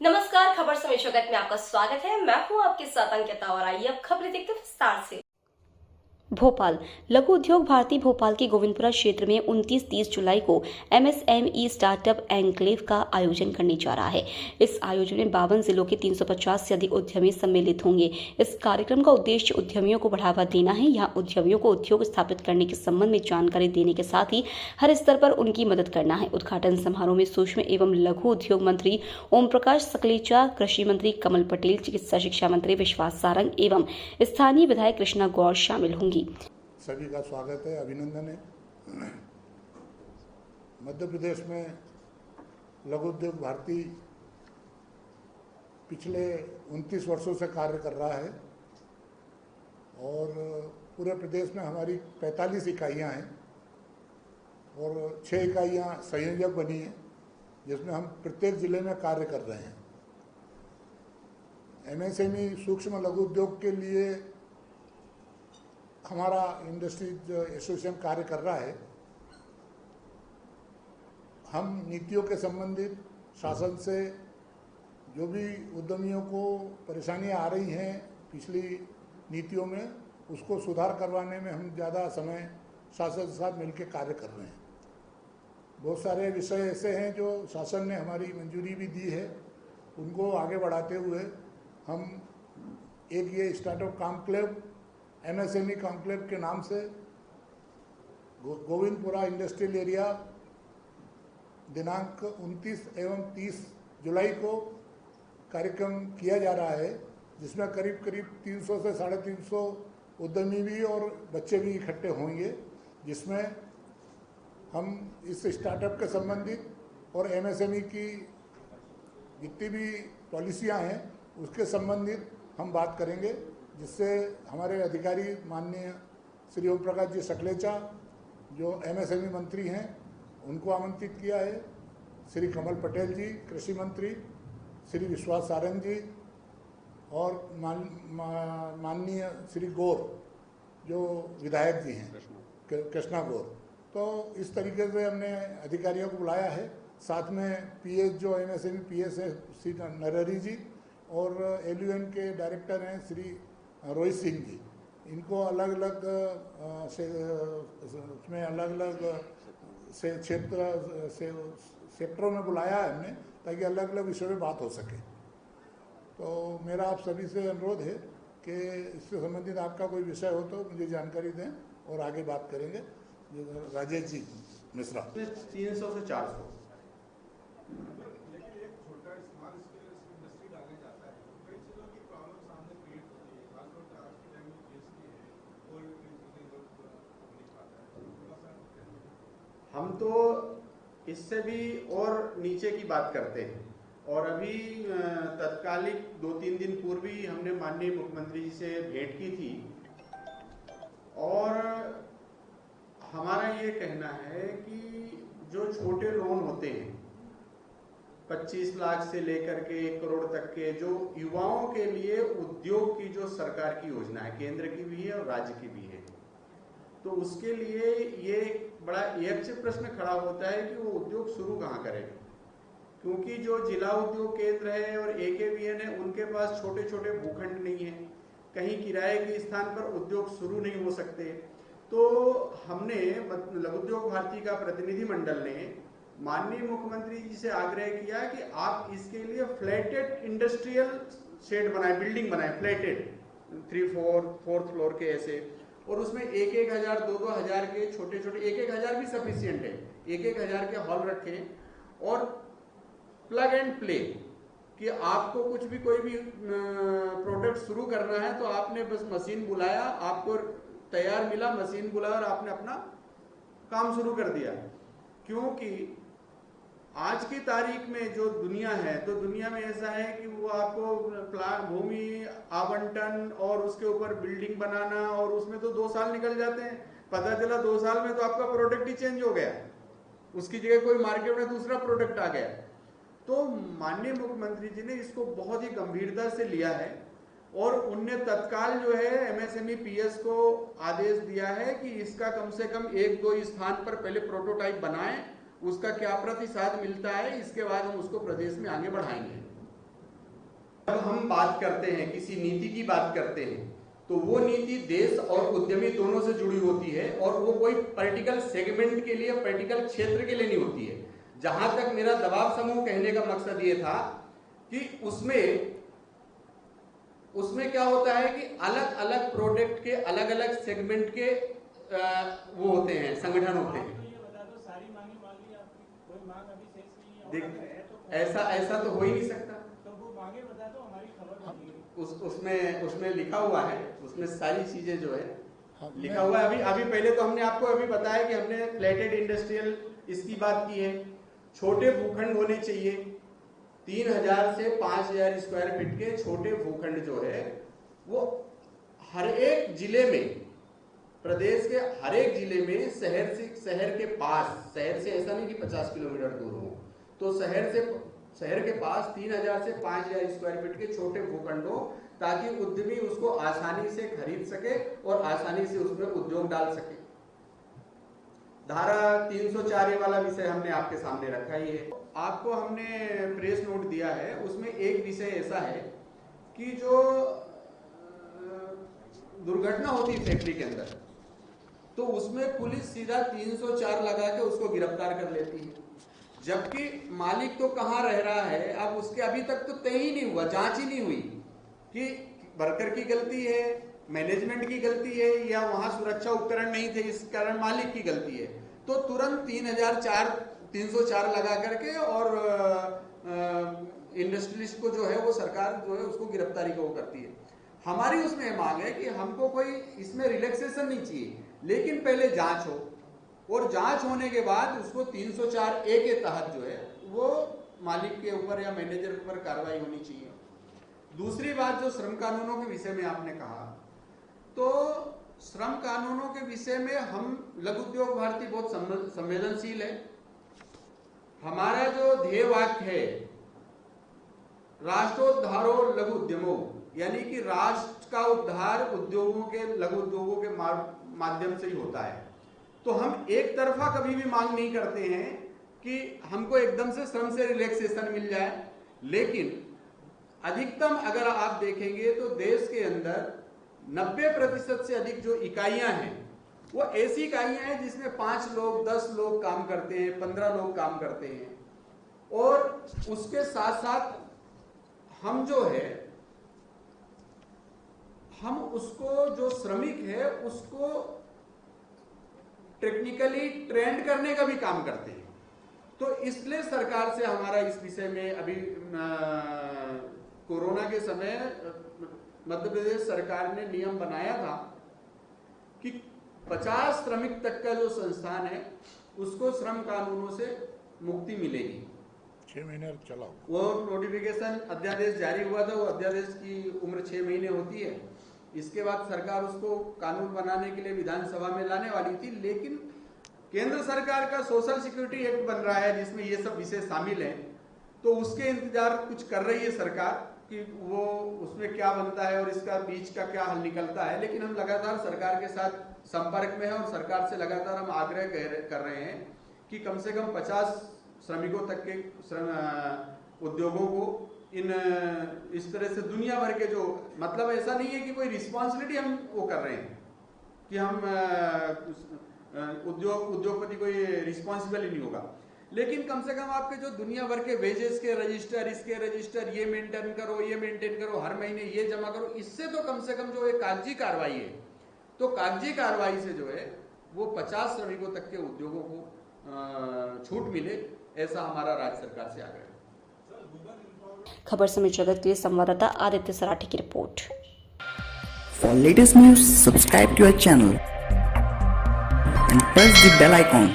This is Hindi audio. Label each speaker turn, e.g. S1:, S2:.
S1: नमस्कार, खबर समय जगत में आपका स्वागत है। मैं हूं आपके साथ अंकिता और आइए अब खबरें देखते हैं विस्तार से। भोपाल लघु उद्योग भारती भोपाल के गोविंदपुरा क्षेत्र में 29-30 जुलाई को MSME स्टार्टअप एन्क्लेव का आयोजन करने जा रहा है। इस आयोजन में 52 जिलों के 350 से अधिक उद्यमी सम्मिलित होंगे। इस कार्यक्रम का उद्देश्य उद्यमियों को बढ़ावा देना है। यहाँ उद्यमियों को उद्योग स्थापित करने के संबंध में जानकारी देने के साथ ही हर स्तर पर उनकी मदद करना है। उद्घाटन समारोह में सूक्ष्म एवं लघु उद्योग मंत्री ओम प्रकाश सकलेचा, कृषि मंत्री कमल पटेल, चिकित्सा शिक्षा मंत्री विश्वास सारंग एवं स्थानीय विधायक कृष्णा गौर शामिल होंगी।
S2: सभी का स्वागत है, अभिनंदन है। मध्य प्रदेश में लघु उद्योग भारती पिछले 29 वर्षों से कार्य कर रहा है और पूरे प्रदेश में हमारी 45 इकाइयाँ हैं और 6 इकाइयाँ संयोजक बनी हैं, जिसमें हम प्रत्येक जिले में कार्य कर रहे हैं। MSME सूक्ष्म लघु उद्योग के लिए हमारा इंडस्ट्रीज एसोसिएशन कार्य कर रहा है। हम नीतियों के संबंधित शासन से जो भी उद्यमियों को परेशानियां आ रही हैं पिछली नीतियों में, उसको सुधार करवाने में हम ज़्यादा समय शासन के साथ मिलकर कार्य कर रहे हैं। बहुत सारे विषय ऐसे हैं जो शासन ने हमारी मंजूरी भी दी है, उनको आगे बढ़ाते हुए हम एक ये स्टार्टअप कॉन्क्लेव MSME कॉन्क्लेव के नाम से गोविंदपुरा इंडस्ट्रियल एरिया दिनांक 29 एवं 30 जुलाई को कार्यक्रम किया जा रहा है, जिसमें करीब 300 से 350 उद्यमी भी और बच्चे भी इकट्ठे होंगे, जिसमें हम इस स्टार्टअप के संबंधित और MSME की जितनी भी पॉलिसियां हैं उसके संबंधित हम बात करेंगे, जिससे हमारे अधिकारी माननीय श्री ओम प्रकाश जी सकलेचा जो MSME मंत्री हैं उनको आमंत्रित किया है, श्री कमल पटेल जी कृषि मंत्री, श्री विश्वास सारंग जी और माननीय श्री गौर जो विधायक जी हैं कृष्णा गौर। तो इस तरीके से हमने अधिकारियों को बुलाया है। साथ में PS जो MSME PS है श्री नरहरी जी और LUN के डायरेक्टर हैं श्री रोहित सिंह जी। इनको अलग अलग उसमें अलग अलग सेक्टरों में बुलाया है हमने, ताकि अलग अलग विषयों में बात हो सके। तो मेरा आप सभी से अनुरोध है कि इससे संबंधित आपका कोई विषय हो तो मुझे जानकारी दें और आगे बात करेंगे। राजेश जी मिश्रा
S3: 300 से 400। हम तो इससे भी और नीचे की बात करते हैं और अभी तत्कालिक 2-3 दिन पूर्व ही हमने माननीय मुख्यमंत्री जी से भेंट की थी और हमारा ये कहना है कि जो छोटे लोन होते हैं 25 लाख से लेकर के 1 करोड़ तक के, जो युवाओं के लिए उद्योग की जो सरकार की योजना है, केंद्र की भी है और राज्य की भी है, तो उसके लिए ये बड़ा एक प्रश्न खड़ा होता है कि वो उद्योग शुरू कहाँ करें, क्योंकि जो जिला उद्योग केंद्र है और AKVN है उनके पास छोटे छोटे भूखंड नहीं है, कहीं किराए के स्थान पर उद्योग शुरू नहीं हो सकते। तो हमने लघु उद्योग भारती का प्रतिनिधि मंडल ने माननीय मुख्यमंत्री जी से आग्रह किया कि आप इसके लिए फ्लैटेड इंडस्ट्रियल शेड बनाए, बिल्डिंग बनाए, फ्लैटेड 3-4 फ्लोर के ऐसे, और उसमें 1-1 हजार 2-2 हजार के छोटे छोटे, 1-1 हजार भी सफिशियंट है, 1-1 हजार के हॉल रखें और प्लग एंड प्ले कि आपको कुछ भी कोई भी प्रोडक्ट शुरू करना है तो आपने बस मशीन बुलाया, आपको तैयार मिला, मशीन बुलाया और आपने अपना काम शुरू कर दिया। क्योंकि आज की तारीख में जो दुनिया है, तो दुनिया में ऐसा है कि वो आपको भूमि आवंटन और उसके ऊपर बिल्डिंग बनाना और उसमें तो 2 साल निकल जाते हैं। पता चला 2 साल में तो आपका प्रोडक्ट ही चेंज हो गया, उसकी जगह कोई मार्केट में दूसरा प्रोडक्ट आ गया। तो माननीय मुख्यमंत्री जी ने इसको बहुत ही गंभीरता से लिया है और उनने तत्काल जो है MSME PS को आदेश दिया है कि इसका कम से कम 1-2 स्थान पर पहले प्रोटोटाइप बनाएं, उसका क्या प्रतिसाद मिलता है, इसके बाद हम उसको प्रदेश में आगे बढ़ाएंगे। हम बात करते हैं, किसी नीति की बात करते हैं, तो वो नीति देश और उद्यमी दोनों से जुड़ी होती है और वो कोई पॉलिटिकल सेगमेंट के लिए, पॉलिटिकल क्षेत्र के लिए नहीं होती है। जहां तक मेरा दबाव समूह कहने का मकसद ये था कि उसमें क्या होता है कि अलग अलग प्रोडक्ट के अलग अलग सेगमेंट के वो होते हैं, संगठन होते हैं। ऐसा तो हो ही नहीं सकता। उसमें लिखा हुआ है, उसमें सारी चीजें जो है लिखा हुआ है। अभी पहले तो हमने आपको अभी बताया कि हमने फ्लैटेड इंडस्ट्रियल इसकी बात की है। छोटे भूखंड होने चाहिए, 3000 से 5000 स्क्वायर फीट के छोटे भूखंड जो है वो हर एक जिले में, प्रदेश के हर एक जिले में शहर के पास, शहर से ऐसा नहीं कि 50 किलोमीटर दूर हो, तो शहर के पास 3000 से 5000 स्क्वायर फीट के छोटे भूखंड हो, ताकि उद्यमी उसको आसानी से खरीद सके और आसानी से उसमें उद्योग डाल सके। धारा 304 वाला विषय हमने आपके सामने रखा ही है। आपको हमने प्रेस नोट दिया है, उसमें एक विषय ऐसा है कि जो दुर्घटना होती है फैक्ट्री के अंदर, तो उसमें पुलिस सीधा 304 लगा के उसको गिरफ्तार कर लेती है, जबकि मालिक तो कहाँ रह रहा है। अब उसके अभी तक तो तय ही नहीं हुआ, जांच ही नहीं हुई कि वर्कर की गलती है, मैनेजमेंट की गलती है, या वहां सुरक्षा उपकरण नहीं थे इस कारण मालिक की गलती है। तो तुरंत 304 लगा करके और इंडस्ट्रियलिस्ट को जो है वो सरकार जो है उसको गिरफ्तारी को करती है। हमारी उसमें मांग है कि हमको कोई इसमें रिलैक्सेशन नहीं चाहिए, लेकिन पहले जांच हो, और जांच होने के बाद उसको 304A के तहत जो है वो मालिक के ऊपर या मैनेजर के ऊपर कार्रवाई होनी चाहिए। दूसरी बात जो श्रम कानूनों के विषय में आपने कहा, तो श्रम कानूनों के विषय में हम लघु उद्योग भारती बहुत संवेदनशील है। हमारा जो ध्येय वाक्य है, राष्ट्रोद्धारो लघु उद्यमों, यानी कि राष्ट्र का उद्धार उद्योगों के, लघु उद्योगों के माध्यम से ही होता है। तो हम एक तरफा कभी भी मांग नहीं करते हैं कि हमको एकदम से श्रम से रिलैक्सेशन मिल जाए, लेकिन अधिकतम अगर आप देखेंगे तो देश के अंदर 90% से अधिक जो इकाइयां हैं वो ऐसी इकाइयां हैं जिसमें 5 लोग, 10 लोग काम करते हैं, 15 लोग काम करते हैं, और उसके साथ साथ हम जो है हम उसको, जो श्रमिक है उसको टेक्निकली ट्रेंड करने का भी काम करते हैं। तो इसलिए सरकार से हमारा इस विषय में अभी कोरोना के समय मध्य प्रदेश सरकार ने नियम बनाया था कि 50 श्रमिक तक का जो संस्थान है उसको श्रम कानूनों से मुक्ति मिलेगी।
S2: 6 महीने चला
S3: वो नोटिफिकेशन अध्यादेश जारी हुआ था, वो अध्यादेश की उम्र 6 महीने होती है। इसके बाद सरकार उसको कानून बनाने के लिए विधानसभा में लाने वाली थी, लेकिन केंद्र सरकार का सोशल सिक्योरिटी एक्ट बन रहा है जिसमें ये सब विषय शामिल हैं, तो उसके इंतजार कुछ कर रही है सरकार कि वो उसमें क्या बनता है और इसका बीच का क्या हल निकलता है। लेकिन हम लगातार सरकार के साथ संपर्क में हैं और सरकार से लगातार हम आग्रह कर रहे हैं कि कम से कम 50 श्रमिकों तक के उद्योगों को इस तरह से दुनिया भर के, जो मतलब ऐसा नहीं है कि कोई रिस्पॉन्सिबिलिटी हम वो कर रहे हैं कि हम उद्योगपति कोई रिस्पॉन्सिबल ही नहीं होगा, लेकिन कम से कम आपके जो दुनिया भर के वेजेस के रजिस्टर, इसके रजिस्टर, ये मेंटेन करो, ये मेंटेन करो, हर महीने ये जमा करो, इससे तो कम से कम जो एक कागजी कार्रवाई है, तो कागजी कार्रवाई से जो है वो 50 श्रमिकों तक के उद्योगों को छूट मिले, ऐसा हमारा राज्य सरकार से आग्रह है।
S1: खबर समय जगत के लिए संवाददाता आदित्य सराठी की report.
S4: For latest news, subscribe to our channel and press the bell icon.